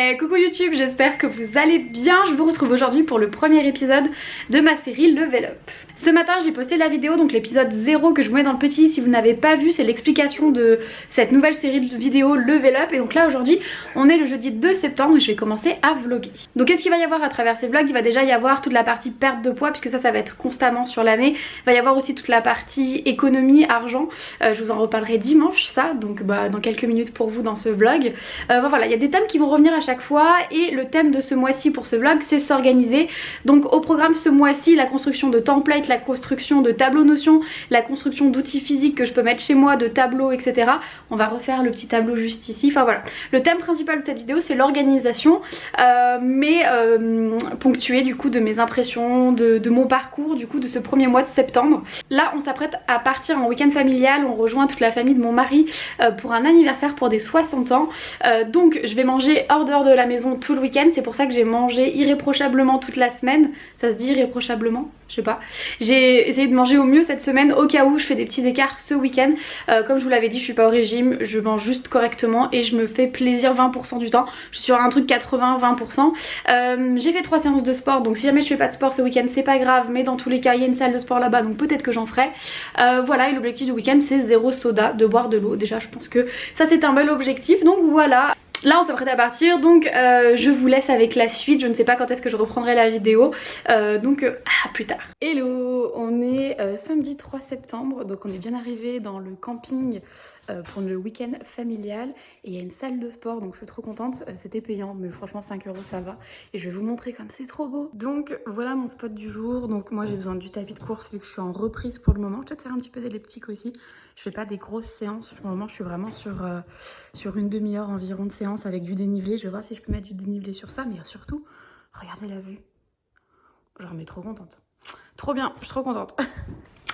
Hey, coucou YouTube, j'espère que vous allez bien. Je vous retrouve aujourd'hui pour le premier épisode de ma série Level Up. Ce matin j'ai posté la vidéo, donc l'épisode 0 que je vous mets dans le petit. Si vous n'avez pas vu, c'est l'explication de cette nouvelle série de vidéos Level Up. Et donc là aujourd'hui on est le jeudi 2 septembre et je vais commencer à vlogger. Donc qu'est-ce qu'il va y avoir à travers ces vlogs? Il va déjà y avoir toute la partie perte de poids, puisque ça va être constamment sur l'année. Il va y avoir aussi toute la partie économie, argent. Je vous en reparlerai dimanche, ça, donc dans quelques minutes pour vous dans ce vlog. Voilà, il y a des thèmes qui vont revenir à chaque fois, et le thème de ce mois-ci pour ce vlog c'est s'organiser. Donc au programme ce mois-ci, la construction de templates, la construction de tableaux notions, la construction d'outils physiques que je peux mettre chez moi, de tableaux, etc. On va refaire le petit tableau juste ici. Enfin voilà, le thème principal de cette vidéo c'est l'organisation, mais ponctué du coup de mes impressions, de mon parcours du coup de ce premier mois de septembre. Là on s'apprête à partir en week-end familial, on rejoint toute la famille de mon mari pour un anniversaire pour des 60 ans. Donc je vais manger hors dehors de la maison tout le week-end, c'est pour ça que j'ai mangé irréprochablement toute la semaine. Ça se dit irréprochablement? Je sais pas. J'ai essayé de manger au mieux cette semaine au cas où je fais des petits écarts ce week-end. Comme je vous l'avais dit, je suis pas au régime, je mange juste correctement et je me fais plaisir 20% du temps. Je suis sur un truc 80-20%. J'ai fait 3 séances de sport, donc si jamais je fais pas de sport ce week-end c'est pas grave, mais dans tous les cas il y a une salle de sport là-bas, donc peut-être que j'en ferai. Voilà, et l'objectif du week-end c'est 0 soda, de boire de l'eau. Déjà je pense que ça c'est un bel objectif, donc voilà. Là on s'apprête à partir, donc je vous laisse avec la suite. Je ne sais pas quand est-ce que je reprendrai la vidéo, donc à plus tard. Hello, on est samedi 3 septembre, donc on est bien arrivé dans le camping pour le week-end familial. Et il y a une salle de sport, donc je suis trop contente. C'était payant, mais franchement 5 € ça va. Et je vais vous montrer comme c'est trop beau. Donc voilà mon spot du jour. Donc moi j'ai besoin du tapis de course vu que je suis en reprise pour le moment. Je vais peut-être faire un petit peu d'elliptique aussi. Je fais pas des grosses séances. Pour le moment je suis vraiment sur une demi-heure environ de séance avec du dénivelé. Je vais voir si je peux mettre du dénivelé sur ça. Mais surtout, regardez la vue. Genre mais trop contente. Trop bien, je suis trop contente.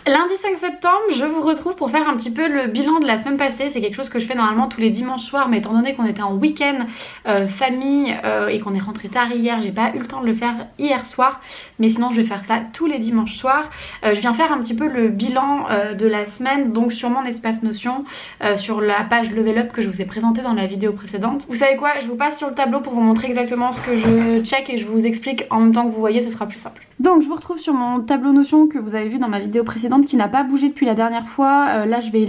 Lundi 5 septembre, je vous retrouve pour faire un petit peu le bilan de la semaine passée. C'est quelque chose que je fais normalement tous les dimanches soirs, mais étant donné qu'on était en week-end famille et qu'on est rentré tard hier, j'ai pas eu le temps de le faire hier soir, mais sinon je vais faire ça tous les dimanches soirs. Je viens faire un petit peu le bilan de la semaine, donc sur mon espace Notion, sur la page Level Up que je vous ai présentée dans la vidéo précédente. Vous savez quoi, je vous passe sur le tableau pour vous montrer exactement ce que je check et je vous explique en même temps que vous voyez, ce sera plus simple. Donc je vous retrouve sur mon tableau Notion que vous avez vu dans ma vidéo précédente, qui n'a pas bougé depuis la dernière fois. Là je vais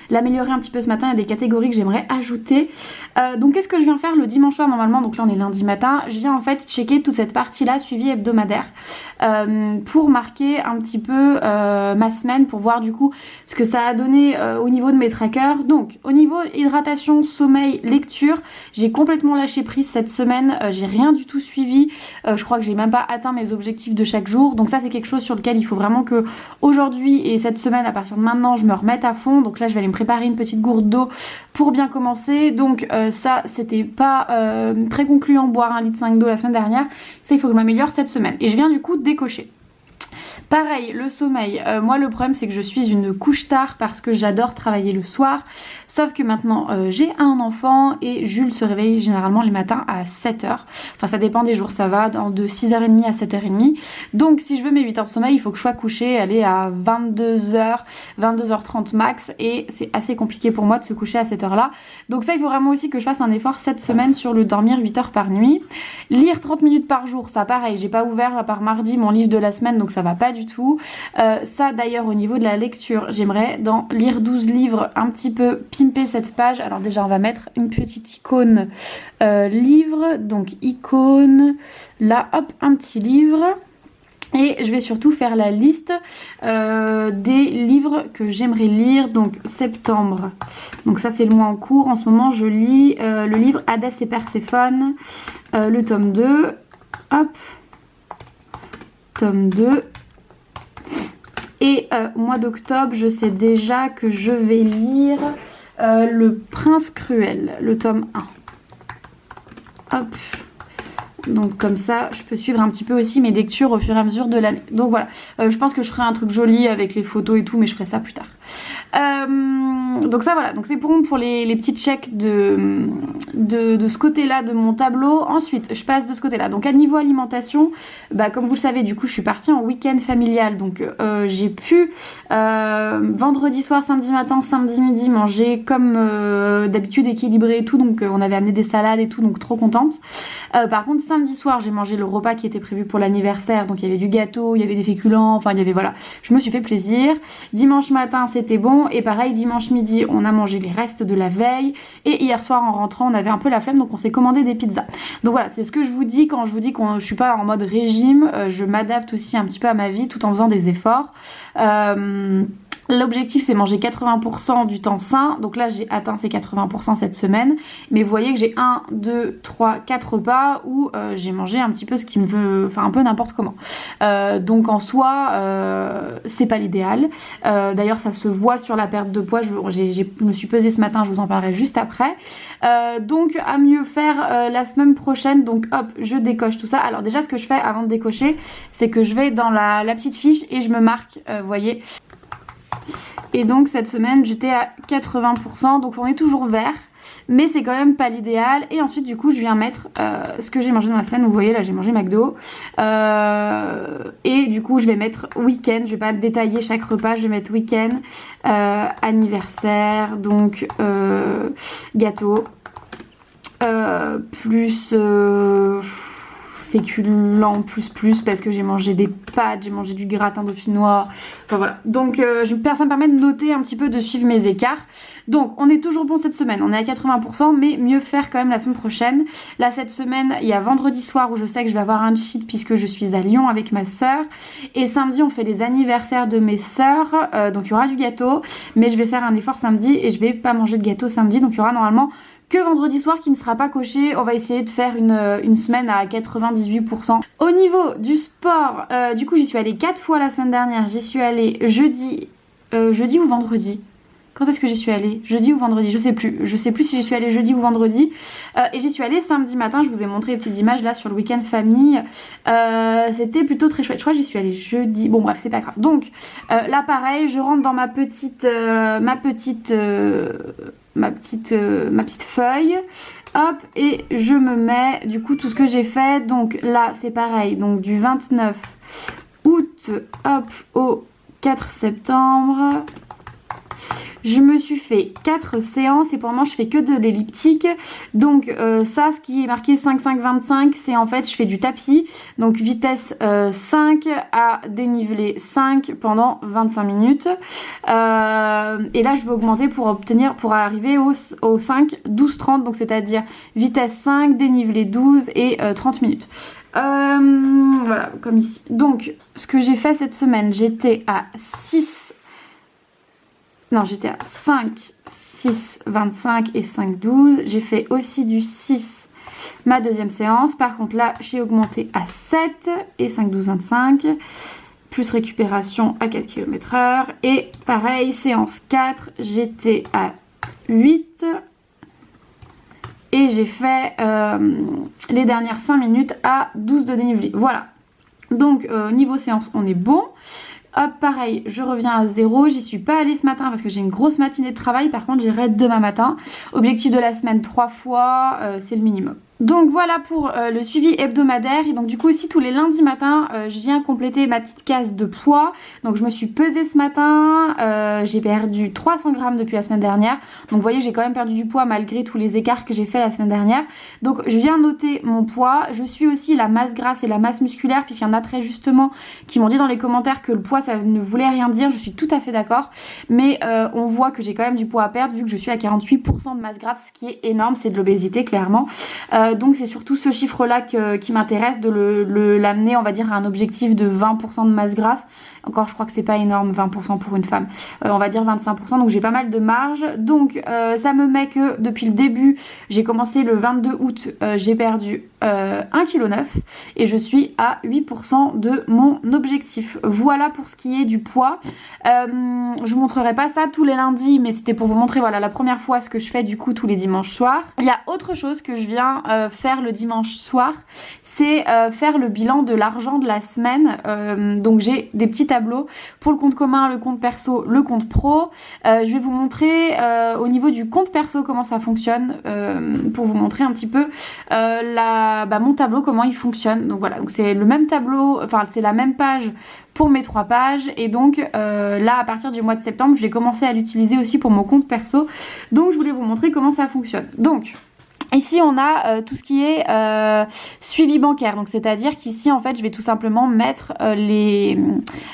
l'améliorer un petit peu ce matin. Il y a des catégories que j'aimerais ajouter. Donc qu'est-ce que je viens faire le dimanche soir normalement? Donc là on est lundi matin. Je viens en fait checker toute cette partie là, suivi hebdomadaire, pour marquer un petit peu ma semaine, pour voir du coup ce que ça a donné au niveau de mes trackers. Donc au niveau hydratation, sommeil, lecture, j'ai complètement lâché prise cette semaine. J'ai rien du tout suivi. Je crois que j'ai même pas atteint mes objectifs de chaque jour. Donc ça c'est quelque chose sur lequel il faut vraiment que aujourd'hui et cette semaine, à partir de maintenant, je me remette à fond. Donc là je vais aller me préparer une petite gourde d'eau pour bien commencer. Donc ça c'était pas très concluant, boire 1,5 litre d'eau la semaine dernière. Ça il faut que je m'améliore cette semaine. Et je viens du coup décocher. Pareil, le sommeil, moi le problème c'est que je suis une couche tard parce que j'adore travailler le soir. Sauf que maintenant j'ai un enfant et Jules se réveille généralement les matins à 7 h. Enfin ça dépend des jours, ça va de 6h30 à 7h30. Donc si je veux mes 8 heures de sommeil, il faut que je sois couchée, aller à 22h, 22h30 max. Et c'est assez compliqué pour moi de se coucher à cette heure là. Donc ça il faut vraiment aussi que je fasse un effort cette semaine sur le dormir 8 heures par nuit. Lire 30 minutes par jour, ça pareil, j'ai pas ouvert à part mardi mon livre de la semaine, donc ça va pas du tout. Ça d'ailleurs au niveau de la lecture, j'aimerais lire 12 livres, un petit peu pimper cette page. Alors déjà on va mettre une petite icône livre, donc icône, là hop un petit livre. Et je vais surtout faire la liste des livres que j'aimerais lire, donc septembre. Donc ça c'est le mois en cours. En ce moment je lis le livre Hadès et Perséphone, le tome 2. Hop, tome 2. Et au mois d'octobre, je sais déjà que je vais lire Le Prince Cruel, le tome 1. Hop. Donc comme ça, je peux suivre un petit peu aussi mes lectures au fur et à mesure de l'année. Donc voilà, je pense que je ferai un truc joli avec les photos et tout, mais je ferai ça plus tard. Donc ça voilà, donc c'est pour les petits checks de ce côté-là de mon tableau. Ensuite je passe de ce côté-là. Donc à niveau alimentation, comme vous le savez, du coup je suis partie en week-end familial. Donc j'ai pu vendredi soir, samedi matin, samedi midi manger comme d'habitude équilibré et tout. Donc on avait amené des salades et tout, donc trop contente. Par contre samedi soir j'ai mangé le repas qui était prévu pour l'anniversaire. Donc il y avait du gâteau, il y avait des féculents, enfin il y avait voilà, je me suis fait plaisir. Dimanche matin c'était bon et pareil dimanche midi on a mangé les restes de la veille et hier soir en rentrant on avait un peu la flemme donc on s'est commandé des pizzas. Donc voilà, c'est ce que je vous dis quand je vous dis que je suis pas en mode régime, je m'adapte aussi un petit peu à ma vie tout en faisant des efforts. L'objectif c'est manger 80% du temps sain, donc là j'ai atteint ces 80% cette semaine, mais vous voyez que j'ai 1, 2, 3, 4 repas où j'ai mangé un petit peu ce qui me veut, enfin un peu n'importe comment. Donc en soi c'est pas l'idéal. D'ailleurs ça se voit sur la perte de poids, je me suis pesée ce matin, je vous en parlerai juste après. Donc à mieux faire la semaine prochaine, donc hop je décoche tout ça. Alors déjà ce que je fais avant de décocher c'est que je vais dans la petite fiche et je me marque, vous voyez. Et donc cette semaine j'étais à 80%, donc on est toujours vert, mais c'est quand même pas l'idéal. Et ensuite du coup je viens mettre ce que j'ai mangé dans la semaine. Vous voyez là j'ai mangé McDo, et du coup je vais mettre week-end, je vais pas détailler chaque repas, je vais mettre week-end, anniversaire, donc gâteau, plus féculents plus parce que j'ai mangé des pâtes, j'ai mangé du gratin dauphinois, enfin voilà. Donc ça me permet de noter un petit peu, de suivre mes écarts. Donc on est toujours bon cette semaine, on est à 80%, mais mieux faire quand même la semaine prochaine. Là cette semaine il y a vendredi soir où je sais que je vais avoir un cheat puisque je suis à Lyon avec ma soeur, et samedi on fait les anniversaires de mes soeurs, donc il y aura du gâteau, mais je vais faire un effort samedi et je vais pas manger de gâteau samedi, donc il y aura normalement que vendredi soir qui ne sera pas coché. On va essayer de faire une semaine à 98%. Au niveau du sport, du coup j'y suis allée 4 fois la semaine dernière. J'y suis allée jeudi ou vendredi. Quand est-ce que j'y suis allée? Jeudi ou vendredi, je sais plus. Je sais plus si j'y suis allée jeudi ou vendredi. Et j'y suis allée samedi matin. Je vous ai montré les petites images là sur le week-end famille. C'était plutôt très chouette. Je crois que j'y suis allée jeudi. Bon bref, c'est pas grave. Donc là pareil, je rentre dans ma petite feuille. Hop, et je me mets du coup tout ce que j'ai fait. Donc là c'est pareil. Donc du 29 août hop au 4 septembre. Je me suis fait 4 séances et pendant je fais que de l'elliptique. Donc ça, ce qui est marqué 5-5-25, c'est en fait je fais du tapis. Donc vitesse 5 à dénivelé 5 pendant 25 minutes. Et là je vais augmenter pour arriver au 5, 12-30. Donc c'est-à-dire vitesse 5, dénivelé 12 et 30 minutes. Voilà, comme ici. Donc ce que j'ai fait cette semaine, j'étais à 5, 6, 25 et 5, 12. J'ai fait aussi du 6 ma deuxième séance. Par contre là j'ai augmenté à 7 et 5, 12, 25. Plus récupération à 4 km/h. Et pareil, séance 4, j'étais à 8. Et j'ai fait les dernières 5 minutes à 12 de dénivelé. Voilà. Donc niveau séance on est bon. Hop, pareil, je reviens à 0. J'y suis pas allée ce matin parce que j'ai une grosse matinée de travail. Par contre, j'irai demain matin. Objectif de la semaine 3 fois, c'est le minimum. Donc voilà pour le suivi hebdomadaire. Et donc du coup aussi tous les lundis matins je viens compléter ma petite case de poids. Donc je me suis pesée ce matin, j'ai perdu 300 grammes depuis la semaine dernière. Donc vous voyez j'ai quand même perdu du poids malgré tous les écarts que j'ai fait la semaine dernière. Donc je viens noter mon poids. Je suis aussi la masse grasse et la masse musculaire, puisqu'il y en a très justement qui m'ont dit dans les commentaires que le poids ça ne voulait rien dire. Je suis tout à fait d'accord, mais on voit que j'ai quand même du poids à perdre vu que je suis à 48% de masse grasse, ce qui est énorme, c'est de l'obésité clairement. Donc c'est surtout ce chiffre là qui m'intéresse, de l'amener on va dire à un objectif de 20% de masse grasse. Encore je crois que c'est pas énorme 20% pour une femme, on va dire 25%, donc j'ai pas mal de marge. Donc ça me met que depuis le début, j'ai commencé le 22 août, j'ai perdu 1,9 kg et je suis à 8% de mon objectif. Voilà pour ce qui est du poids. Je vous montrerai pas ça tous les lundis, mais c'était pour vous montrer voilà la première fois ce que je fais du coup tous les dimanches soirs. Il y a autre chose que je viens faire le dimanche soir, c'est faire le bilan de l'argent de la semaine. Donc j'ai des petits tableaux pour le compte commun, le compte perso, le compte pro. Je vais vous montrer au niveau du compte perso comment ça fonctionne, pour vous montrer un petit peu mon tableau, comment il fonctionne. Donc voilà, donc c'est le même tableau, enfin c'est la même page pour mes 3 pages, et donc là à partir du mois de septembre je vais commencer à l'utiliser aussi pour mon compte perso, donc je voulais vous montrer comment ça fonctionne. Donc ici on a tout ce qui est suivi bancaire, donc c'est à dire qu'ici en fait je vais tout simplement mettre les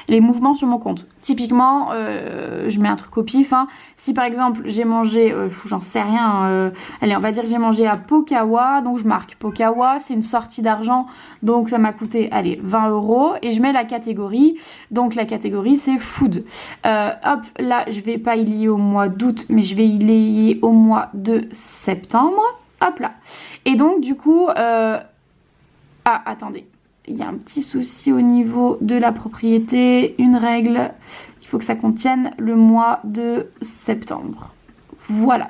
mouvements sur mon compte. Typiquement je mets un truc au pif, hein. Si par exemple j'ai mangé, j'en sais rien, allez on va dire que j'ai mangé à Pokawa, donc je marque Pokawa, c'est une sortie d'argent, donc ça m'a coûté allez 20 € et je mets la catégorie, donc la catégorie c'est food. Hop là je vais pas y lier au mois d'août mais je vais y lier au mois de septembre. Hop là. Et donc du coup attendez, il y a un petit souci au niveau de la propriété, une règle, il faut que ça contienne le mois de septembre. Voilà.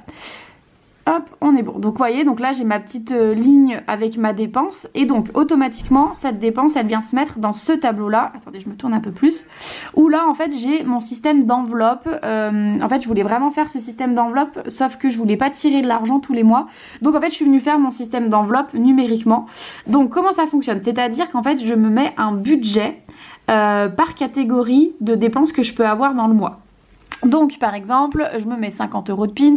Hop, on est bon. Donc vous voyez, donc là j'ai ma petite ligne avec ma dépense, et donc automatiquement cette dépense elle vient se mettre dans ce tableau là. Attendez, je me tourne un peu plus, où là en fait j'ai mon système d'enveloppe. En fait je voulais vraiment faire ce système d'enveloppe, sauf que je voulais pas tirer de l'argent tous les mois, donc en fait je suis venue faire mon système d'enveloppe numériquement. Donc comment ça fonctionne, c'est à dire qu'en fait je me mets un budget par catégorie de dépenses que je peux avoir dans le mois. Donc par exemple je me mets 50 € de pins,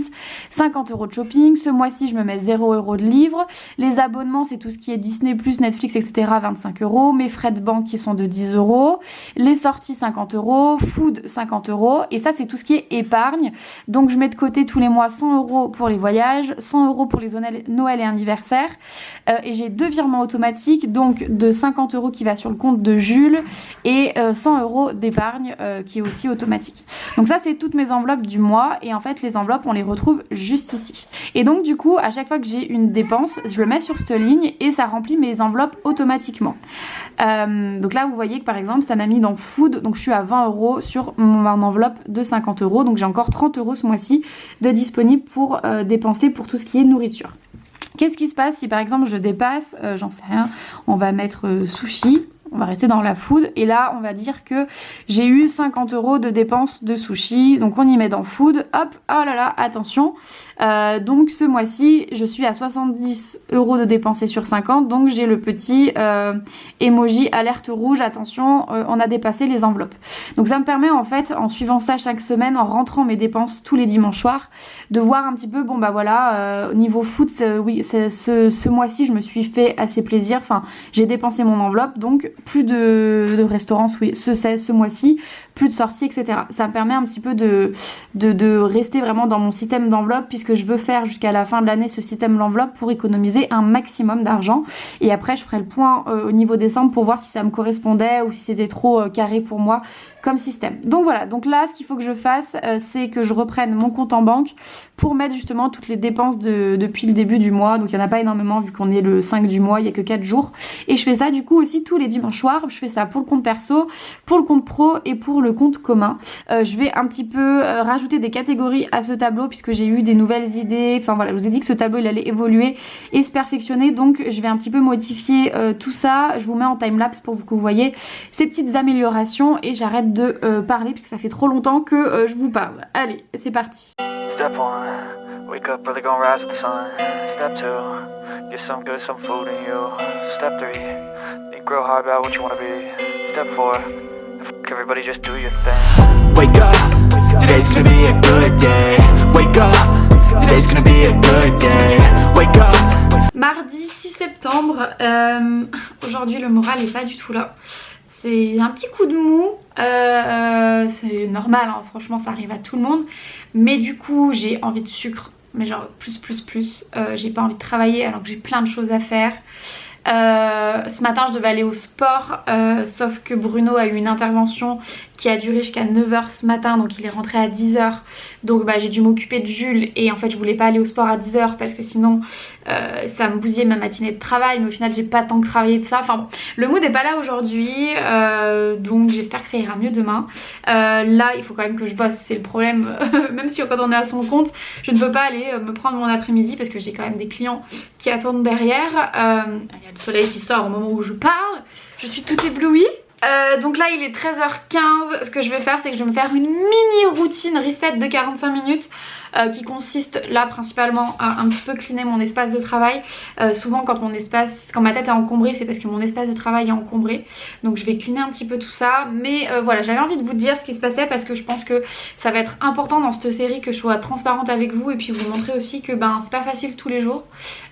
50 € de shopping, ce mois-ci je me mets 0 € de livres, les abonnements c'est tout ce qui est Disney+, Netflix etc, 25 €, mes frais de banque qui sont de 10 €, les sorties 50 €, food 50 €, et ça c'est tout ce qui est épargne. Donc je mets de côté tous les mois 100 € pour les voyages, 100 € pour les Noël et anniversaire, et j'ai 2 virements automatiques, donc de 50 € qui va sur le compte de Jules et 100 € d'épargne qui est aussi automatique. Donc ça c'est toutes mes enveloppes du mois, et en fait les enveloppes on les retrouve juste ici. Et donc du coup à chaque fois que j'ai une dépense je le mets sur cette ligne et ça remplit mes enveloppes automatiquement. Donc là vous voyez que par exemple ça m'a mis dans food, donc je suis à 20 € sur mon enveloppe de 50 €, donc j'ai encore 30 € ce mois-ci de disponible pour dépenser pour tout ce qui est nourriture. Qu'est-ce qui se passe si par exemple je dépasse, j'en sais rien, on va mettre sushi. On va rester dans la food, et là on va dire que j'ai eu 50 € de dépenses de sushi, donc on y met dans food, hop, oh là là, attention, donc ce mois-ci je suis à 70 € de dépensés sur 50, donc j'ai le petit emoji alerte rouge, attention, on a dépassé les enveloppes. Donc ça me permet en fait, en suivant ça chaque semaine, en rentrant mes dépenses tous les dimanches soirs, de voir un petit peu, bon bah voilà, au niveau food, oui, ce mois-ci je me suis fait assez plaisir, enfin j'ai dépensé mon enveloppe, donc plus de restaurants ce mois-ci, plus de sorties, etc. Ça me permet un petit peu de rester vraiment dans mon système d'enveloppe, puisque je veux faire jusqu'à la fin de l'année ce système d'enveloppe pour économiser un maximum d'argent, et après je ferai le point au niveau décembre pour voir si ça me correspondait ou si c'était trop carré pour moi comme système. Donc voilà, donc là ce qu'il faut que je fasse c'est que je reprenne mon compte en banque pour mettre justement toutes les dépenses depuis le début du mois. Donc il n'y en a pas énormément vu qu'on est le 5 du mois, il n'y a que 4 jours, et je fais ça du coup aussi tous les dimanches soirs. Je fais ça pour le compte perso, pour le compte pro et pour le compte commun. Je vais un petit peu rajouter des catégories à ce tableau puisque j'ai eu des nouvelles idées, enfin voilà, je vous ai dit que ce tableau il allait évoluer et se perfectionner, donc je vais un petit peu modifier tout ça. Je vous mets en timelapse pour que vous voyez ces petites améliorations, et j'arrête de parler puisque ça fait trop longtemps que je vous parle. Allez, c'est parti. Step 1, wake up early, gonna rise with the sun. Step 2, get some good, some food in you. Step 3, think real hard about what you wanna be. Step 4, everybody just do your thing. Wake up, today's gonna be a good day. Wake up, today's gonna be a good day. Wake up. Mardi 6 septembre, aujourd'hui le moral est pas du tout là. C'est un petit coup de mou, c'est normal, hein, franchement ça arrive à tout le monde. Mais du coup j'ai envie de sucre, mais genre plus. J'ai pas envie de travailler alors que j'ai plein de choses à faire. Ce matin je devais aller au sport, sauf que Bruno a eu une intervention qui a duré jusqu'à 9 h ce matin, donc il est rentré à 10 h. Donc bah, j'ai dû m'occuper de Jules, et en fait je voulais pas aller au sport à 10 h parce que sinon ça me bousillait ma matinée de travail, mais au final j'ai pas tant que travaillé de ça. Enfin bon, le mood n'est pas là aujourd'hui, donc j'espère que ça ira mieux demain. Là il faut quand même que je bosse, c'est le problème. Même si quand on est à son compte, je ne peux pas aller me prendre mon après-midi parce que j'ai quand même des clients qui attendent derrière. Il y a le soleil qui sort au moment où je parle. Je suis toute éblouie. Donc là il est 13h15, ce que je vais faire c'est que je vais me faire une mini routine reset de 45 minutes qui consiste là principalement à un petit peu cleaner mon espace de travail. Souvent quand ma tête est encombrée c'est parce que mon espace de travail est encombré, donc je vais cleaner un petit peu tout ça. Mais voilà, j'avais envie de vous dire ce qui se passait parce que je pense que ça va être important dans cette série que je sois transparente avec vous et puis vous montrer aussi que c'est pas facile tous les jours.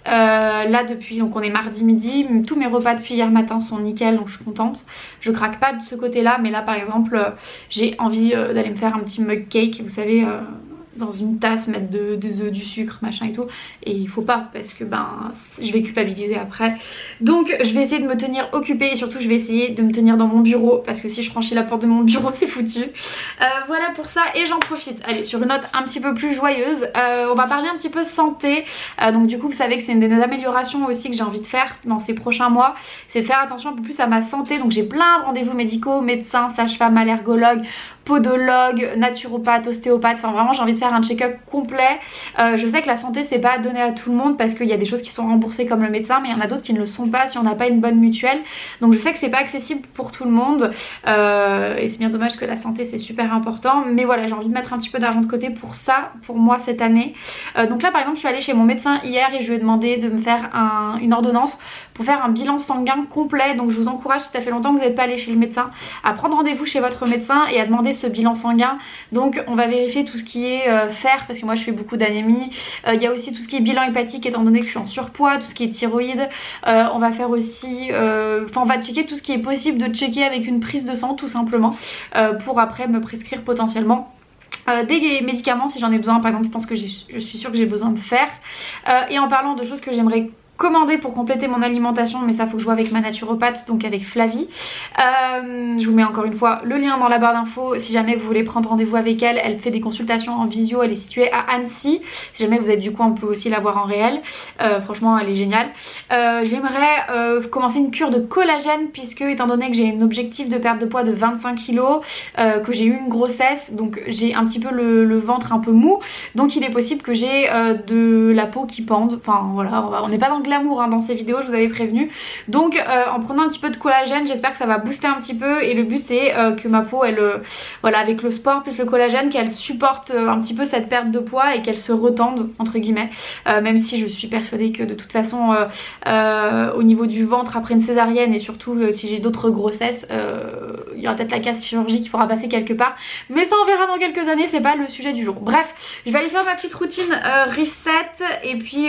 Là depuis, donc on est mardi midi, tous mes repas depuis hier matin sont nickel, donc je suis contente. Je craque pas de ce côté là, mais là par exemple j'ai envie d'aller me faire un petit mug cake, vous savez, dans une tasse, mettre des œufs, du sucre, machin et tout. Et il faut pas parce que je vais culpabiliser après. Donc je vais essayer de me tenir occupée et surtout je vais essayer de me tenir dans mon bureau parce que si je franchis la porte de mon bureau c'est foutu. Voilà pour ça et j'en profite. Allez, sur une note un petit peu plus joyeuse, on va parler un petit peu santé. Donc du coup vous savez que c'est une des améliorations aussi que j'ai envie de faire dans ces prochains mois. C'est de faire attention un peu plus à ma santé. Donc j'ai plein de rendez-vous médicaux, médecin, sage-femme, allergologue, podologue, naturopathe, ostéopathe, enfin vraiment j'ai envie de faire un check-up complet. Je sais que la santé c'est pas donné à tout le monde parce qu'il y a des choses qui sont remboursées comme le médecin, mais il y en a d'autres qui ne le sont pas si on n'a pas une bonne mutuelle. Donc je sais que c'est pas accessible pour tout le monde et c'est bien dommage parce que la santé c'est super important. Mais voilà, j'ai envie de mettre un petit peu d'argent de côté pour ça, pour moi cette année. Donc là par exemple je suis allée chez mon médecin hier et je lui ai demandé de me faire une ordonnance pour faire un bilan sanguin complet. Donc je vous encourage, si ça fait longtemps que vous n'êtes pas allé chez le médecin, à prendre rendez-vous chez votre médecin et à demander ce bilan sanguin. Donc on va vérifier tout ce qui est fer, parce que moi je fais beaucoup d'anémie. Il y a aussi tout ce qui est bilan hépatique étant donné que je suis en surpoids, tout ce qui est thyroïde. On va faire aussi, on va checker tout ce qui est possible de checker avec une prise de sang tout simplement pour après me prescrire potentiellement des médicaments si j'en ai besoin. Par exemple je pense que je suis sûre que j'ai besoin de fer. Et en parlant de choses que j'aimerais commander pour compléter mon alimentation, mais ça faut que je vois avec ma naturopathe, donc avec Flavie. Je vous mets encore une fois le lien dans la barre d'infos si jamais vous voulez prendre rendez-vous avec elle. Elle fait des consultations en visio, elle est située à Annecy. Si jamais vous êtes du coin on peut aussi la voir en réel. Franchement elle est géniale. J'aimerais commencer une cure de collagène puisque étant donné que j'ai un objectif de perte de poids de 25 kg, que j'ai eu une grossesse, donc j'ai un petit peu le ventre un peu mou, donc il est possible que j'ai de la peau qui pende. Enfin voilà, on n'est pas dans le glamour dans ces vidéos, je vous avais prévenu. Donc en prenant un petit peu de collagène, j'espère que ça va booster un petit peu et le but c'est que ma peau elle voilà, avec le sport plus le collagène, qu'elle supporte un petit peu cette perte de poids et qu'elle se retende entre guillemets, même si je suis persuadée que de toute façon au niveau du ventre après une césarienne et surtout si j'ai d'autres grossesses, il y aura peut-être la case chirurgie qu'il faudra passer quelque part, mais ça on verra dans quelques années, c'est pas le sujet du jour. Bref, je vais aller faire ma petite routine reset et puis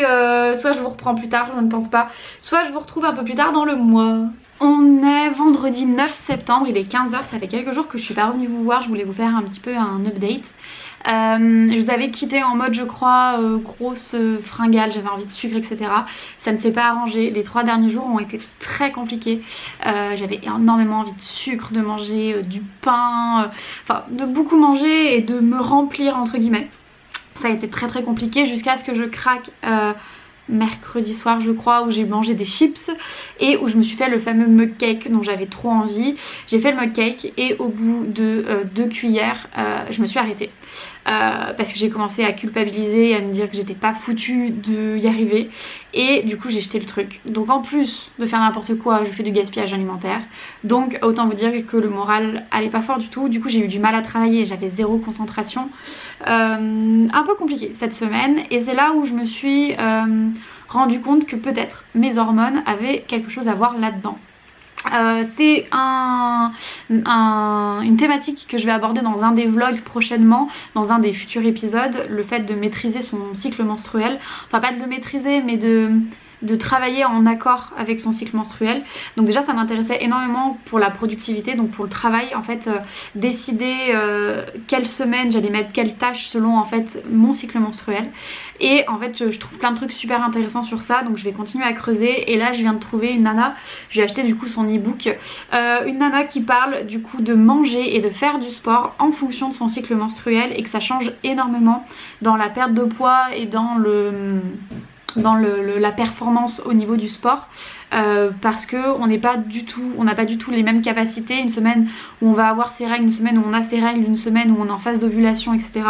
soit je vous reprends plus tard, je ne pense pas, soit je vous retrouve un peu plus tard dans le mois. On est vendredi 9 septembre, il est 15h, ça fait quelques jours que je suis pas revenue vous voir, je voulais vous faire un petit peu un update. Je vous avais quitté en mode je crois grosse fringale, j'avais envie de sucre etc. Ça ne s'est pas arrangé, les 3 derniers jours ont été très compliqués. J'avais énormément envie de sucre, de manger du pain, enfin de beaucoup manger et de me remplir entre guillemets. Ça a été très très compliqué jusqu'à ce que je craque mercredi soir je crois, où j'ai mangé des chips et où je me suis fait le fameux mug cake dont j'avais trop envie. J'ai fait le mug cake et au bout de 2 cuillères je me suis arrêtée parce que j'ai commencé à culpabiliser et à me dire que j'étais pas foutue d'y arriver et du coup j'ai jeté le truc. Donc en plus de faire n'importe quoi, je fais du gaspillage alimentaire, donc autant vous dire que le moral allait pas fort du tout. Du coup j'ai eu du mal à travailler, j'avais zéro concentration, un peu compliqué cette semaine et c'est là où je me suis rendu compte que peut-être mes hormones avaient quelque chose à voir là-dedans. C'est une thématique que je vais aborder dans un des vlogs prochainement, dans un des futurs épisodes, le fait de maîtriser son cycle menstruel, enfin pas de le maîtriser mais de travailler en accord avec son cycle menstruel. Donc déjà ça m'intéressait énormément pour la productivité, donc pour le travail en fait, décider quelle semaine j'allais mettre quelle tâche selon en fait mon cycle menstruel. Et en fait je trouve plein de trucs super intéressants sur ça, donc je vais continuer à creuser. Et là je viens de trouver une nana, j'ai acheté du coup son e-book, une nana qui parle du coup de manger et de faire du sport en fonction de son cycle menstruel et que ça change énormément dans la perte de poids et dans la performance au niveau du sport. parce que on n'a pas du tout les mêmes capacités. Une semaine où on va avoir ses règles, une semaine où on a ses règles, une semaine où on est en phase d'ovulation, etc.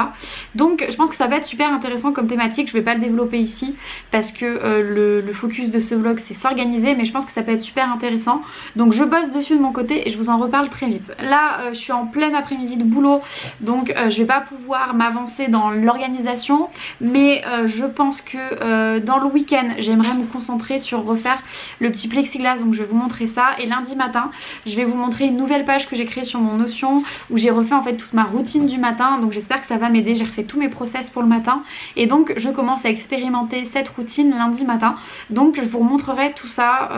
Donc je pense que ça va être super intéressant comme thématique. Je vais pas le développer ici parce que le focus de ce vlog c'est s'organiser, mais je pense que ça peut être super intéressant. Donc je bosse dessus de mon côté et je vous en reparle très vite. Là je suis en plein après-midi de boulot, donc je vais pas pouvoir m'avancer dans l'organisation, mais je pense que dans le week-end j'aimerais me concentrer sur refaire le petit plexiglas, donc je vais vous montrer ça. Et lundi matin je vais vous montrer une nouvelle page que j'ai créée sur mon Notion où j'ai refait en fait toute ma routine du matin, donc j'espère que ça va m'aider. J'ai refait tous mes process pour le matin et donc je commence à expérimenter cette routine lundi matin, donc je vous montrerai tout ça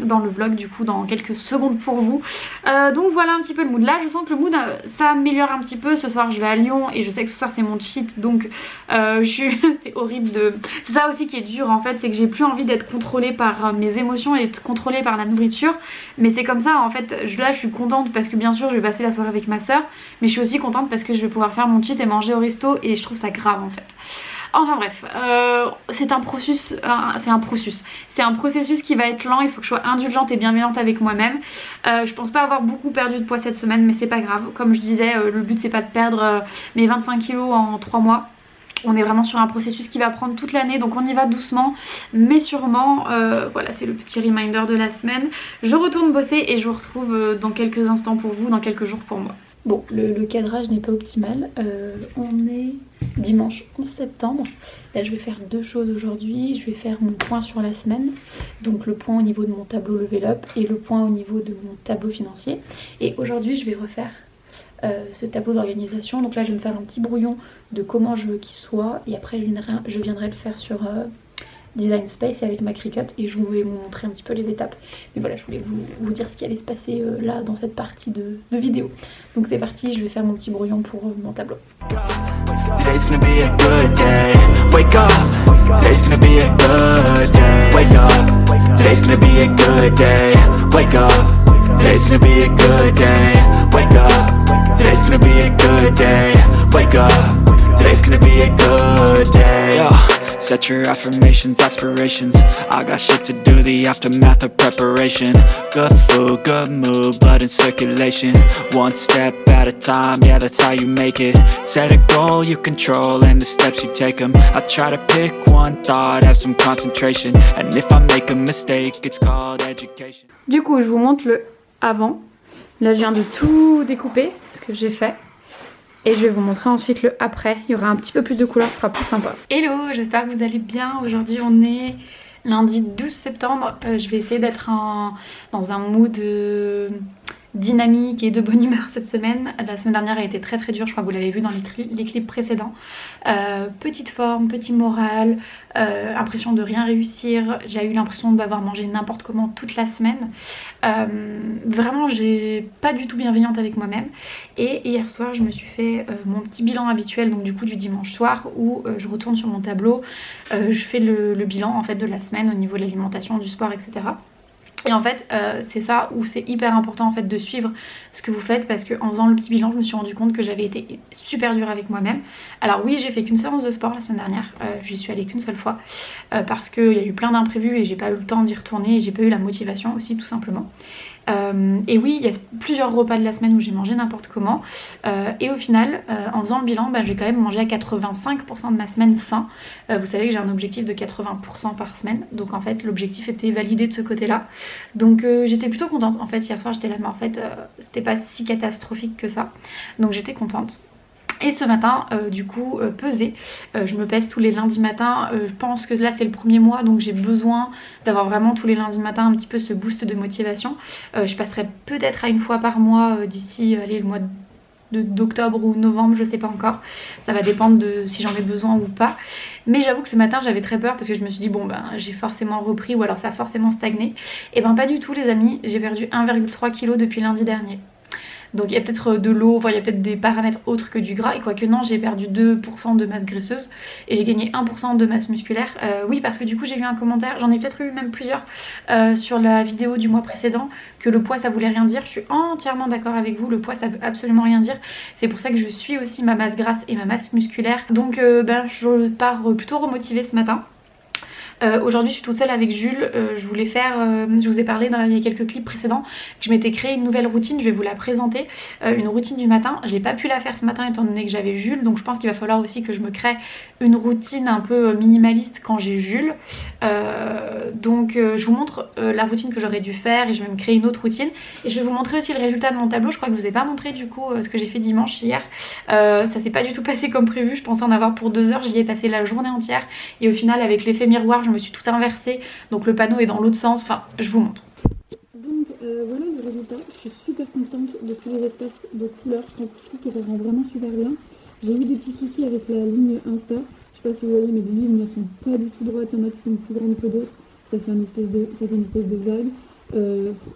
dans le vlog du coup dans quelques secondes pour vous. Donc voilà un petit peu le mood. Là je sens que le mood ça améliore un petit peu. Ce soir je vais à Lyon et je sais que ce soir c'est mon cheat, donc c'est horrible de... C'est ça aussi qui est dur en fait, c'est que j'ai plus envie d'être contrôlée par mes émotions et d'être contrôlée par la nourriture, mais c'est comme ça en fait. Là je suis contente parce que bien sûr je vais passer la soirée avec ma soeur, mais je suis aussi contente parce que je vais pouvoir faire mon cheat et manger au resto et je trouve ça grave en fait. Enfin bref, c'est un processus qui va être lent. Il faut que je sois indulgente et bienveillante avec moi-même. Je pense pas avoir beaucoup perdu de poids cette semaine, mais c'est pas grave. Comme je disais, le but c'est pas de perdre mes 25 kilos en 3 mois. On est vraiment sur un processus qui va prendre toute l'année, donc on y va doucement mais sûrement. Voilà, c'est le petit reminder de la semaine. Je retourne bosser et je vous retrouve dans quelques instants pour vous, dans quelques jours pour moi. Bon, le cadrage n'est pas optimal. On est dimanche 11 septembre. Là, je vais faire deux choses aujourd'hui. Je vais faire mon point sur la semaine. Donc le point au niveau de mon tableau Level Up et le point au niveau de mon tableau financier. Et aujourd'hui, je vais refaire ce tableau d'organisation. Donc là, je vais me faire un petit brouillon de comment je veux qu'il soit. Et après, je viendrai le faire sur... Design Space avec ma Cricut et je vais vous montrer un petit peu les étapes. Mais voilà, je voulais vous dire ce qui allait se passer là dans cette partie de vidéo. Donc c'est parti, je vais faire mon petit brouillon pour mon tableau. Today's gonna be a good day. Wake up. Today's gonna be a good day. Wake up. Today's gonna be a good day. Wake up. Today's gonna be a good day. Wake up. Today's gonna be a good day. Wake up. Today's gonna be a good day. Yo. Set your affirmations, aspirations. I got shit to do, the aftermath of preparation. Good food, good mood, blood in circulation. One step at a time, yeah, that's how you make it. Set a goal you control and the steps you take them. I try to pick one thought, have some concentration. And if I make a mistake, it's called education. Du coup, je vous montre le avant. Là, je viens de tout découper, ce que j'ai fait. Et je vais vous montrer ensuite le après. Il y aura un petit peu plus de couleurs, ce sera plus sympa. Hello, j'espère que vous allez bien. Aujourd'hui on est lundi 12 septembre. Je vais essayer d'être dans un mood dynamique et de bonne humeur cette semaine. La semaine dernière a été très très dure, je crois que vous l'avez vu dans les clips précédents. Petite forme, petit moral, impression de rien réussir. J'ai eu l'impression d'avoir mangé n'importe comment toute la semaine. Vraiment j'ai pas du tout bienveillante avec moi-même. Et hier soir je me suis fait mon petit bilan habituel, donc du coup du dimanche soir, où je retourne sur mon tableau, je fais le bilan en fait de la semaine au niveau de l'alimentation, du sport, etc. Et en fait c'est ça où c'est hyper important en fait de suivre ce que vous faites, parce qu'en faisant le petit bilan je me suis rendu compte que j'avais été super dure avec moi-même. Alors oui, j'ai fait qu'une séance de sport la semaine dernière, j'y suis allée qu'une seule fois parce qu'il y a eu plein d'imprévus et j'ai pas eu le temps d'y retourner et j'ai pas eu la motivation aussi tout simplement. Et oui, il y a plusieurs repas de la semaine où j'ai mangé n'importe comment et au final en faisant le bilan j'ai quand même mangé à 85% de ma semaine sain. Vous savez que j'ai un objectif de 80% par semaine, donc en fait l'objectif était validé de ce côté là, donc j'étais plutôt contente. En fait hier soir j'étais là mais en fait c'était pas si catastrophique que ça, donc j'étais contente. Et ce matin du coup peser, je me pèse tous les lundis matins. Je pense que là c'est le premier mois, donc j'ai besoin d'avoir vraiment tous les lundis matins un petit peu ce boost de motivation. Je passerai peut-être à une fois par mois d'ici le mois d'octobre ou novembre, je sais pas encore, ça va dépendre de si j'en ai besoin ou pas. Mais j'avoue que ce matin j'avais très peur parce que je me suis dit bon ben j'ai forcément repris ou alors ça a forcément stagné. Et ben pas du tout les amis, j'ai perdu 1,3 kg depuis lundi dernier. Donc il y a peut-être de l'eau, enfin il y a peut-être des paramètres autres que du gras. Et quoique non, j'ai perdu 2% de masse graisseuse et j'ai gagné 1% de masse musculaire. Oui, parce que du coup j'ai eu un commentaire, j'en ai peut-être eu même plusieurs sur la vidéo du mois précédent, que le poids ça voulait rien dire. Je suis entièrement d'accord avec vous, le poids ça veut absolument rien dire. C'est pour ça que je suis aussi ma masse grasse et ma masse musculaire. Donc je pars plutôt remotivée ce matin. Aujourd'hui je suis toute seule avec Jules, je voulais faire, je vous ai parlé il y a quelques clips précédents que je m'étais créé une nouvelle routine, je vais vous la présenter, une routine du matin. J'ai pas pu la faire ce matin étant donné que j'avais Jules, donc je pense qu'il va falloir aussi que je me crée une routine un peu minimaliste quand j'ai Jules. Donc je vous montre la routine que j'aurais dû faire et je vais me créer une autre routine et je vais vous montrer aussi le résultat de mon tableau. Je crois que je vous ai pas montré du coup ce que j'ai fait dimanche hier. Ça s'est pas du tout passé comme prévu, je pensais en avoir pour 2 heures, j'y ai passé la journée entière et au final avec l'effet miroir je me suis tout inversée, donc le panneau est dans l'autre sens, enfin je vous montre. Donc voilà le résultat, je suis super contente de tous les espaces de couleurs, je trouve que ça rend vraiment super bien. J'ai eu des petits soucis avec la ligne Insta, je sais pas si vous voyez mais les lignes ne sont pas du tout droites, il y en a qui sont plus grandes que d'autres, ça fait une espèce de vague.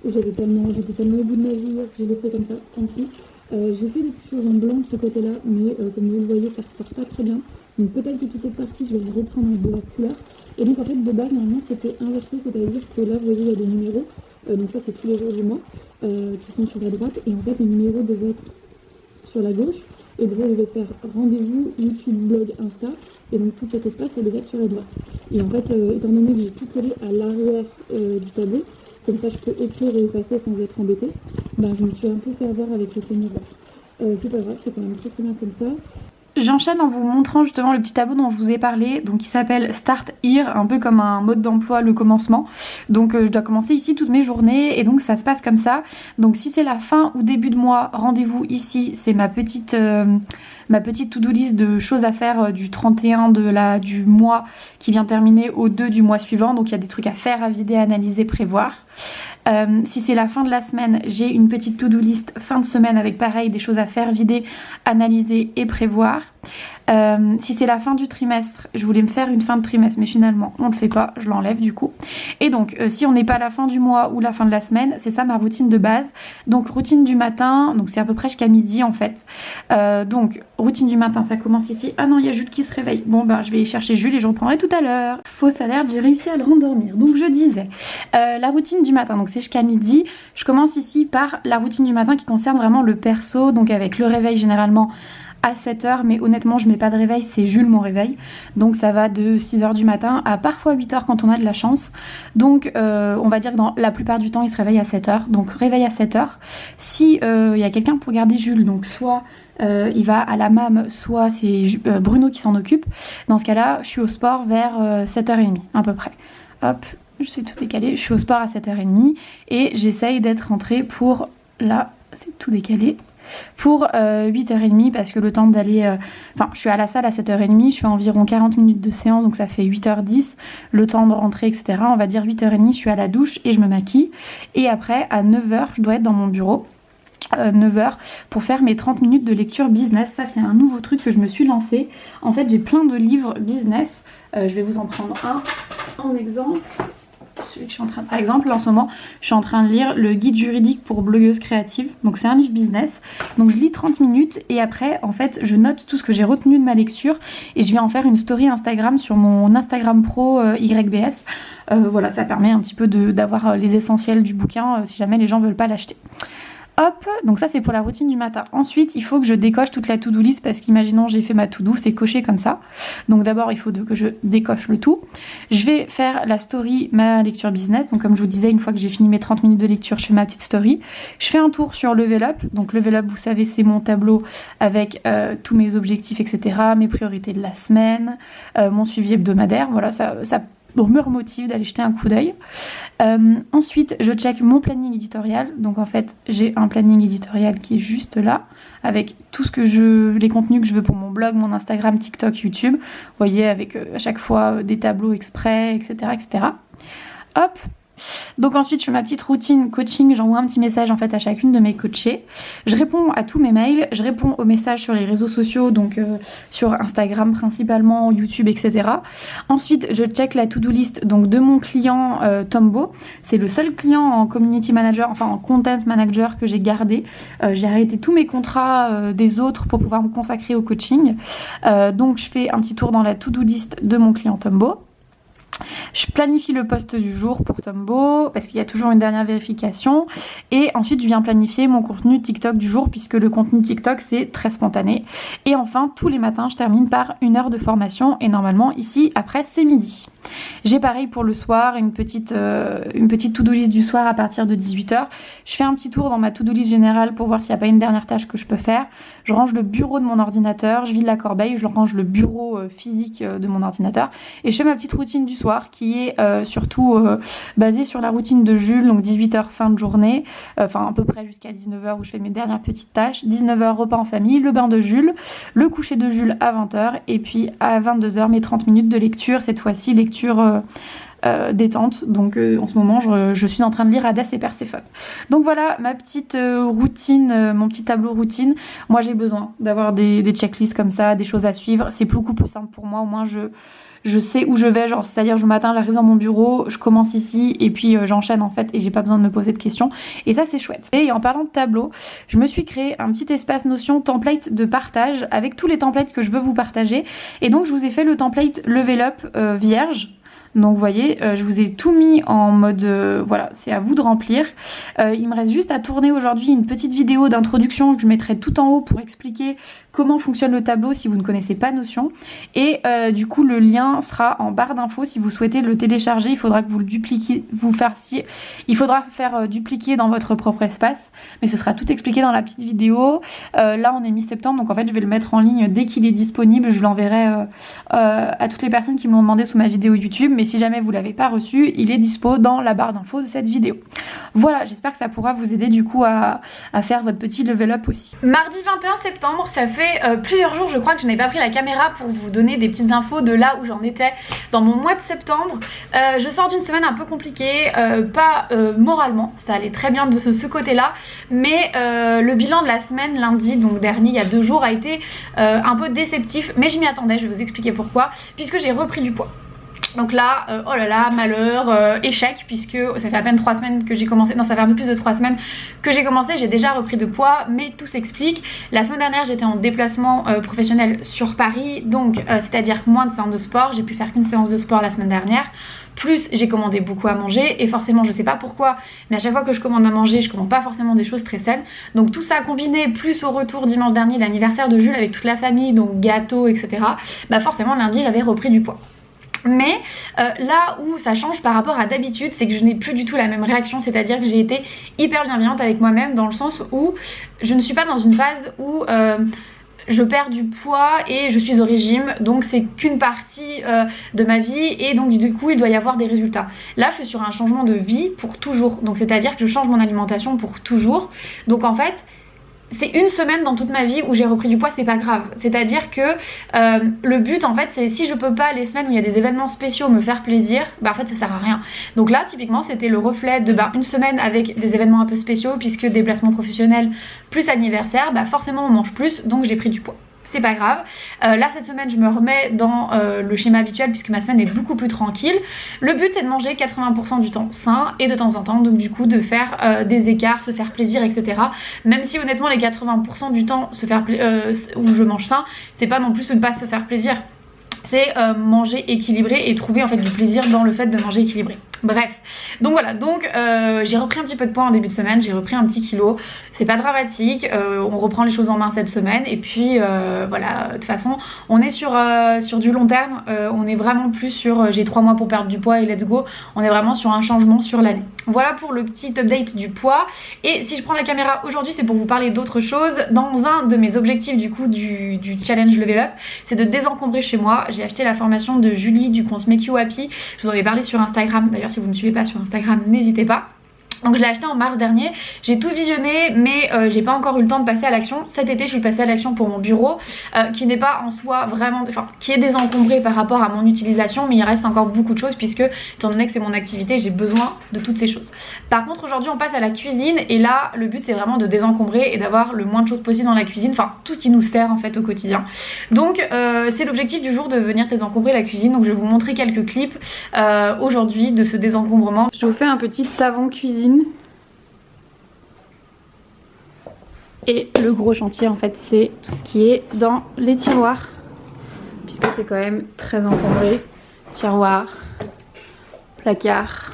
J'étais tellement au bout de ma vie que j'ai laissé comme ça, tant pis. J'ai fait des petites choses en blanc de ce côté là, mais comme vous le voyez ça ressort pas très bien. Donc peut-être que toute cette partie je vais la reprendre de la couleur. Et donc en fait de base normalement c'était inversé, c'est-à-dire que là vous voyez il y a des numéros, donc ça c'est tous les jours du mois, qui sont sur la droite. Et en fait les numéros devaient être sur la gauche. Et donc je vais faire rendez-vous, YouTube, blog, Insta. Et donc tout cet espace ça devait être sur la droite. Et en fait étant donné que j'ai tout collé à l'arrière du tableau, comme ça je peux écrire et effacer sans être embêtée, ben, je me suis un peu fait avoir avec l'effet miroir. C'est pas grave, c'est quand même très bien comme ça. J'enchaîne en vous montrant justement le petit tableau dont je vous ai parlé, donc il s'appelle Start Here, un peu comme un mode d'emploi, le commencement. Donc je dois commencer ici toutes mes journées et donc ça se passe comme ça. Donc si c'est la fin ou début de mois, rendez-vous ici, c'est ma petite to-do list de choses à faire du 31 du mois qui vient terminer au 2 du mois suivant. Donc il y a des trucs à faire, à vider, à analyser, prévoir. Si c'est la fin de la semaine, j'ai une petite to-do list fin de semaine avec pareil des choses à faire, vider, analyser et prévoir. Si c'est la fin du trimestre, je voulais me faire une fin de trimestre mais finalement on le fait pas, je l'enlève du coup. Et donc si on n'est pas à la fin du mois ou la fin de la semaine, c'est ça ma routine de base. Donc routine du matin, donc c'est à peu près jusqu'à midi en fait. Donc routine du matin, ça commence ici. Ah non, il y a Jules qui se réveille. Bon ben je vais chercher Jules et je reprendrai tout à l'heure. Fausse alerte, j'ai réussi à le rendormir. Donc je disais la routine du matin, donc c'est jusqu'à midi. Je commence ici par la routine du matin qui concerne vraiment le perso, donc avec le réveil généralement à 7h, mais honnêtement je mets pas de réveil, c'est Jules mon réveil, donc ça va de 6h du matin à parfois 8h quand on a de la chance. Donc on va dire que dans la plupart du temps il se réveille à 7h, donc réveil à 7h. Si il y a quelqu'un pour garder Jules, donc soit il va à la MAM, soit c'est Bruno qui s'en occupe, dans ce cas là je suis au sport vers 7h30 à peu près. Hop, je suis tout décalé, je suis au sport à 7h30 et j'essaye d'être rentrée pour là, c'est tout décalé, pour 8h30 parce que le temps d'aller enfin je suis à la salle à 7h30, je fais environ 40 minutes de séance donc ça fait 8h10, le temps de rentrer etc, on va dire 8h30 je suis à la douche et je me maquille et après à 9h je dois être dans mon bureau 9h pour faire mes 30 minutes de lecture business. Ça c'est un nouveau truc que je me suis lancé. En fait j'ai plein de livres business, je vais vous en prendre un en exemple. Celui que je suis en train, par exemple en ce moment je suis en train de lire le guide juridique pour blogueuses créatives, donc c'est un livre business, donc je lis 30 minutes et après en fait je note tout ce que j'ai retenu de ma lecture et je vais en faire une story Instagram sur mon Instagram pro YBS. Voilà, ça permet un petit peu d'avoir les essentiels du bouquin si jamais les gens veulent pas l'acheter. Hop, donc ça c'est pour la routine du matin. Ensuite il faut que je décoche toute la to-do list parce qu'imaginons j'ai fait ma to-do, c'est coché comme ça. Donc d'abord il faut que je décoche le tout. Je vais faire la story, ma lecture business. Donc comme je vous disais, une fois que j'ai fini mes 30 minutes de lecture, je fais ma petite story. Je fais un tour sur Level Up. Donc Level Up, vous savez, c'est mon tableau avec tous mes objectifs, etc. Mes priorités de la semaine, mon suivi hebdomadaire. Voilà, ça me remotive d'aller jeter un coup d'œil. Ensuite je check mon planning éditorial, donc en fait j'ai un planning éditorial qui est juste là avec tout ce que les contenus que je veux pour mon blog, mon Instagram, TikTok, YouTube, vous voyez, avec à chaque fois des tableaux exprès, etc. Hop. Donc ensuite je fais ma petite routine coaching, j'envoie un petit message en fait à chacune de mes coachées, je réponds à tous mes mails, je réponds aux messages sur les réseaux sociaux, donc sur Instagram principalement, YouTube, etc. Ensuite je check la to-do list donc de mon client Tombo, c'est le seul client en community manager, enfin en content manager que j'ai gardé. J'ai arrêté tous mes contrats des autres pour pouvoir me consacrer au coaching, donc je fais un petit tour dans la to-do list de mon client Tombo. Je planifie le post du jour pour Tombo parce qu'il y a toujours une dernière vérification et ensuite je viens planifier mon contenu TikTok du jour puisque le contenu TikTok c'est très spontané. Et enfin tous les matins je termine par 1 heure de formation et normalement ici après c'est midi. J'ai pareil pour le soir, une petite to-do list du soir à partir de 18h. Je fais un petit tour dans ma to-do list générale pour voir s'il n'y a pas une dernière tâche que je peux faire. Je range le bureau de mon ordinateur, je vide la corbeille, je range le bureau physique de mon ordinateur et je fais ma petite routine du soir qui est surtout basée sur la routine de Jules, donc 18h fin de journée, enfin à peu près jusqu'à 19h où je fais mes dernières petites tâches, 19h repas en famille, le bain de Jules, le coucher de Jules à 20h et puis à 22h mes 30 minutes de lecture, cette fois-ci lecture détente. Donc en ce moment je suis en train de lire Hadès et Perséphone. Donc voilà ma petite routine, mon petit tableau routine. Moi j'ai besoin d'avoir des checklists comme ça, des choses à suivre. C'est beaucoup plus simple pour moi, au moins je sais où je vais, genre c'est-à-dire le matin j'arrive dans mon bureau, je commence ici et puis j'enchaîne en fait et j'ai pas besoin de me poser de questions et ça c'est chouette. Et en parlant de tableau, je me suis créé un petit espace Notion template de partage avec tous les templates que je veux vous partager et donc je vous ai fait le template Level Up vierge. Donc vous voyez, je vous ai tout mis en mode, voilà, c'est à vous de remplir. Il me reste juste à tourner aujourd'hui une petite vidéo d'introduction que je mettrai tout en haut pour expliquer comment fonctionne le tableau si vous ne connaissez pas Notion. Et du coup le lien sera en barre d'infos si vous souhaitez le télécharger. Il faudra que vous le dupliquiez, il faudra faire dupliquer dans votre propre espace. Mais ce sera tout expliqué dans la petite vidéo. Là on est mi-septembre, donc en fait je vais le mettre en ligne dès qu'il est disponible. Je l'enverrai à toutes les personnes qui me l'ont demandé sous ma vidéo YouTube. Mais si jamais vous ne l'avez pas reçu, il est dispo dans la barre d'infos de cette vidéo. Voilà, j'espère que ça pourra vous aider du coup à faire votre petit level up aussi. Mardi 21 septembre, ça fait plusieurs jours je crois que je n'ai pas pris la caméra pour vous donner des petites infos de là où j'en étais dans mon mois de septembre. Je sors d'une semaine un peu compliquée, pas moralement, ça allait très bien de ce côté-là, mais le bilan de la semaine lundi, donc dernier, il y a 2 jours, a été un peu déceptif, mais je m'y attendais, je vais vous expliquer pourquoi, puisque j'ai repris du poids. Donc là, oh là là, malheur, échec, puisque ça fait à peine 3 semaines que j'ai commencé, non ça fait un peu plus de 3 semaines que j'ai commencé, j'ai déjà repris de poids, mais tout s'explique. La semaine dernière j'étais en déplacement professionnel sur Paris, donc c'est-à-dire moins de séances de sport, j'ai pu faire qu'une séance de sport la semaine dernière. Plus j'ai commandé beaucoup à manger et forcément je sais pas pourquoi mais à chaque fois que je commande à manger je commande pas forcément des choses très saines. Donc tout ça combiné plus au retour dimanche dernier l'anniversaire de Jules avec toute la famille, donc gâteau etc. Bah forcément lundi j'avais repris du poids. Mais là où ça change par rapport à d'habitude, c'est que je n'ai plus du tout la même réaction, c'est-à-dire que j'ai été hyper bienveillante avec moi-même dans le sens où je ne suis pas dans une phase où je perds du poids et je suis au régime, donc c'est qu'une partie de ma vie et donc du coup il doit y avoir des résultats. Là je suis sur un changement de vie pour toujours, donc c'est-à-dire que je change mon alimentation pour toujours, donc en fait c'est une semaine dans toute ma vie où j'ai repris du poids, c'est pas grave. C'est-à-dire que le but en fait c'est si je peux pas les semaines où il y a des événements spéciaux me faire plaisir, bah en fait ça sert à rien. Donc là typiquement c'était le reflet de une semaine avec des événements un peu spéciaux puisque déplacement professionnel plus anniversaire, bah forcément on mange plus donc j'ai pris du poids. C'est pas grave. Là cette semaine je me remets dans le schéma habituel puisque ma semaine est beaucoup plus tranquille. Le but c'est de manger 80% du temps sain et de temps en temps donc du coup de faire des écarts, se faire plaisir etc. Même si honnêtement les 80% du temps où je mange sain c'est pas non plus ne pas se faire plaisir. C'est manger équilibré et trouver en fait du plaisir dans le fait de manger équilibré. Bref, donc voilà, donc j'ai repris un petit peu de poids en début de semaine, j'ai repris un petit kilo, c'est pas dramatique, on reprend les choses en main cette semaine et puis voilà, de toute façon on est sur du long terme, on est vraiment plus sur j'ai 3 mois pour perdre du poids et let's go, on est vraiment sur un changement sur l'année. Voilà pour le petit update du poids et si je prends la caméra aujourd'hui c'est pour vous parler d'autre chose. Dans un de mes objectifs du coup du challenge Level Up, c'est de désencombrer chez moi. J'ai acheté la formation de Julie du compte Make You Happy, je vous en avais parlé sur Instagram, d'ailleurs si vous ne me suivez pas sur Instagram n'hésitez pas. Donc je l'ai acheté en mars dernier, j'ai tout visionné mais j'ai pas encore eu le temps de passer à l'action. Cet été je suis passée à l'action pour mon bureau qui n'est pas en soi vraiment, enfin qui est désencombré par rapport à mon utilisation, mais il reste encore beaucoup de choses puisque étant donné que c'est mon activité j'ai besoin de toutes ces choses. Par contre aujourd'hui on passe à la cuisine et là le but c'est vraiment de désencombrer et d'avoir le moins de choses possible dans la cuisine, enfin tout ce qui nous sert en fait au quotidien. Donc c'est l'objectif du jour de venir désencombrer la cuisine, donc je vais vous montrer quelques clips aujourd'hui de ce désencombrement. Je vous fais un petit avant cuisine. Et le gros chantier en fait c'est tout ce qui est dans les tiroirs puisque c'est quand même très encombré. Tiroirs, placards.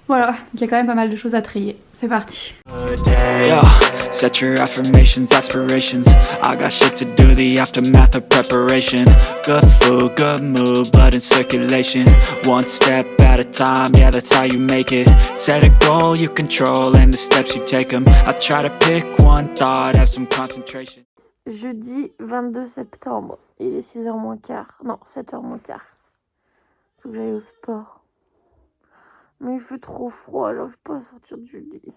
Voilà, il y a quand même pas mal de choses à trier. C'est parti. Set your affirmations, aspirations. I got shit to do, the aftermath of preparation. Good food, good mood, blood in circulation. One step at a time, yeah, that's how you make it. Set a goal you control and the steps you take them. I try to pick one thought, have some concentration. Jeudi 22 septembre, il est 6h moins quart, non 7h moins quart. Faut que j'aille au sport. Mais il fait trop froid, j'arrive pas à sortir du lit.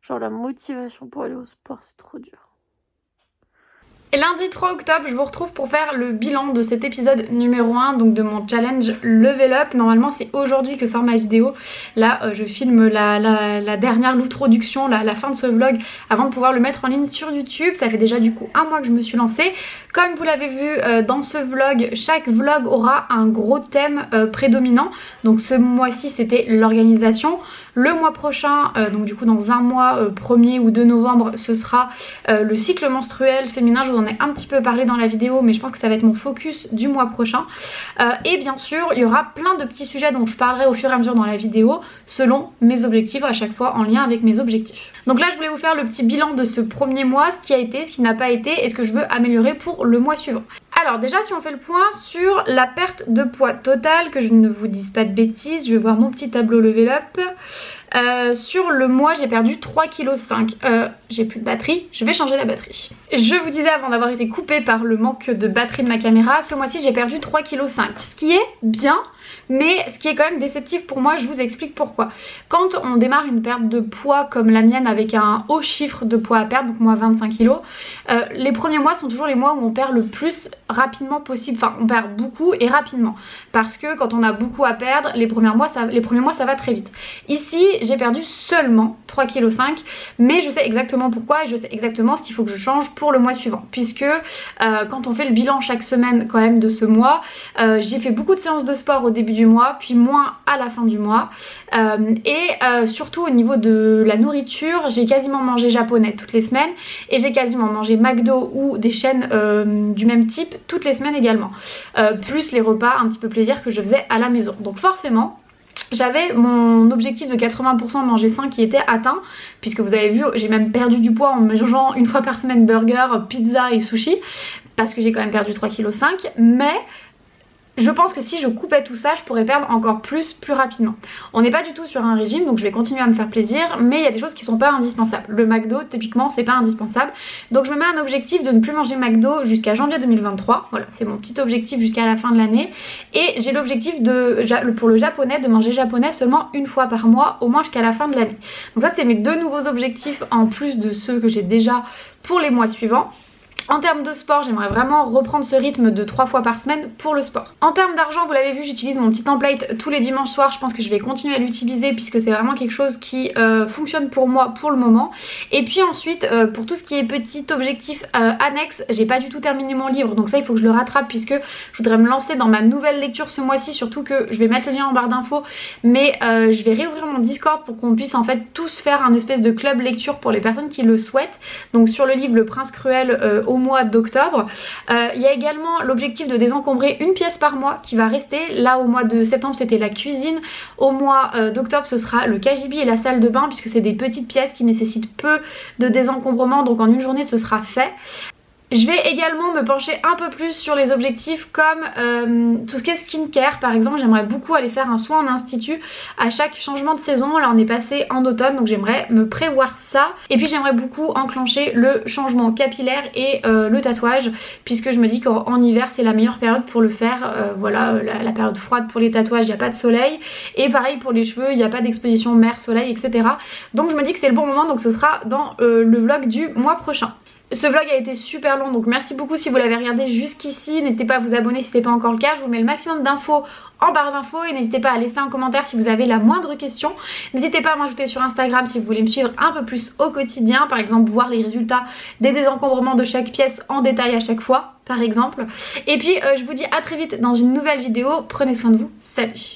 Genre la motivation pour aller au sport, c'est trop dur. Et lundi 3 octobre, je vous retrouve pour faire le bilan de cet épisode numéro 1, donc de mon challenge Level Up. Normalement, c'est aujourd'hui que sort ma vidéo. Là, je filme la dernière l'introduction, la fin de ce vlog, avant de pouvoir le mettre en ligne sur YouTube. Ça fait déjà du coup un mois que je me suis lancée. Comme vous l'avez vu dans ce vlog, chaque vlog aura un gros thème prédominant. Donc ce mois-ci, c'était l'organisation. Le mois prochain, donc du coup dans un mois, 1er ou 2 novembre, ce sera le cycle menstruel féminin. Je vous en ai un petit peu parlé dans la vidéo, mais je pense que ça va être mon focus du mois prochain. Et bien sûr, il y aura plein de petits sujets dont je parlerai au fur et à mesure dans la vidéo, selon mes objectifs, à chaque fois en lien avec mes objectifs. Donc là, je voulais vous faire le petit bilan de ce premier mois, ce qui a été, ce qui n'a pas été et ce que je veux améliorer pour le mois suivant. Alors déjà, si on fait le point sur la perte de poids totale, que je ne vous dise pas de bêtises, je vais voir mon petit tableau Level Up. Sur le mois, j'ai perdu 3,5 kg. J'ai plus de batterie, je vais changer la batterie. Je vous disais avant d'avoir été coupée par le manque de batterie de ma caméra, ce mois-ci j'ai perdu 3,5 kg. Ce qui est bien, mais ce qui est quand même déceptif pour moi, je vous explique pourquoi. Quand on démarre une perte de poids comme la mienne avec un haut chiffre de poids à perdre, donc moi 25 kg, les premiers mois sont toujours les mois où on perd le plus rapidement possible. Enfin, on perd beaucoup et rapidement. Parce que quand on a beaucoup à perdre, les premiers mois ça va très vite. Ici, j'ai perdu seulement 3,5 kg, mais je sais exactement pourquoi et je sais exactement ce qu'il faut que je change pour le mois suivant. Puisque quand on fait le bilan chaque semaine quand même de ce mois, j'ai fait beaucoup de séances de sport au début du mois, puis moins à la fin du mois. Surtout au niveau de la nourriture, j'ai quasiment mangé japonais toutes les semaines et j'ai quasiment mangé McDo ou des chaînes du même type toutes les semaines également. Plus les repas un petit peu plaisir que je faisais à la maison. Donc forcément, j'avais mon objectif de 80% manger sain qui était atteint, puisque vous avez vu, j'ai même perdu du poids en mangeant une fois par semaine burger, pizza et sushi, parce que j'ai quand même perdu 3,5 kg, mais je pense que si je coupais tout ça, je pourrais perdre encore plus rapidement. On n'est pas du tout sur un régime, donc je vais continuer à me faire plaisir, mais il y a des choses qui sont pas indispensables. Le McDo, typiquement, c'est pas indispensable. Donc je me mets un objectif de ne plus manger McDo jusqu'à janvier 2023. Voilà, c'est mon petit objectif jusqu'à la fin de l'année. Et j'ai l'objectif pour le japonais, de manger japonais seulement une fois par mois, au moins jusqu'à la fin de l'année. Donc ça, c'est mes 2 nouveaux objectifs en plus de ceux que j'ai déjà pour les mois suivants. En termes de sport, j'aimerais vraiment reprendre ce rythme de 3 fois par semaine pour le sport. En termes d'argent, vous l'avez vu, j'utilise mon petit template tous les dimanches soirs. Je pense que je vais continuer à l'utiliser puisque c'est vraiment quelque chose qui fonctionne pour moi pour le moment. Et puis ensuite, pour tout ce qui est petit objectif annexe, j'ai pas du tout terminé mon livre. Donc ça, il faut que je le rattrape puisque je voudrais me lancer dans ma nouvelle lecture ce mois-ci. Surtout que je vais mettre le lien en barre d'infos. Mais je vais réouvrir mon Discord pour qu'on puisse en fait tous faire un espèce de club lecture pour les personnes qui le souhaitent. Donc sur le livre Le Prince Cruel au mois d'octobre. Il y a également l'objectif de désencombrer une pièce par mois qui va rester. Là au mois de septembre c'était la cuisine, au mois d'octobre ce sera le KGB et la salle de bain puisque c'est des petites pièces qui nécessitent peu de désencombrement, donc en une journée ce sera fait. Je vais également me pencher un peu plus sur les objectifs comme tout ce qui est skincare. Par exemple, j'aimerais beaucoup aller faire un soin en institut à chaque changement de saison. Là on est passé en automne, donc j'aimerais me prévoir ça. Et puis j'aimerais beaucoup enclencher le changement capillaire et le tatouage, puisque je me dis qu'en hiver c'est la meilleure période pour le faire. Voilà, la période froide pour les tatouages, il n'y a pas de soleil. Et pareil pour les cheveux, il n'y a pas d'exposition mer, soleil, etc. Donc je me dis que c'est le bon moment, donc ce sera dans le vlog du mois prochain. Ce vlog a été super long, donc merci beaucoup si vous l'avez regardé jusqu'ici. N'hésitez pas à vous abonner si ce n'est pas encore le cas. Je vous mets le maximum d'infos en barre d'infos et n'hésitez pas à laisser un commentaire si vous avez la moindre question. N'hésitez pas à m'ajouter sur Instagram si vous voulez me suivre un peu plus au quotidien. Par exemple, voir les résultats des désencombrements de chaque pièce en détail à chaque fois, par exemple. Et puis, je vous dis à très vite dans une nouvelle vidéo. Prenez soin de vous. Salut!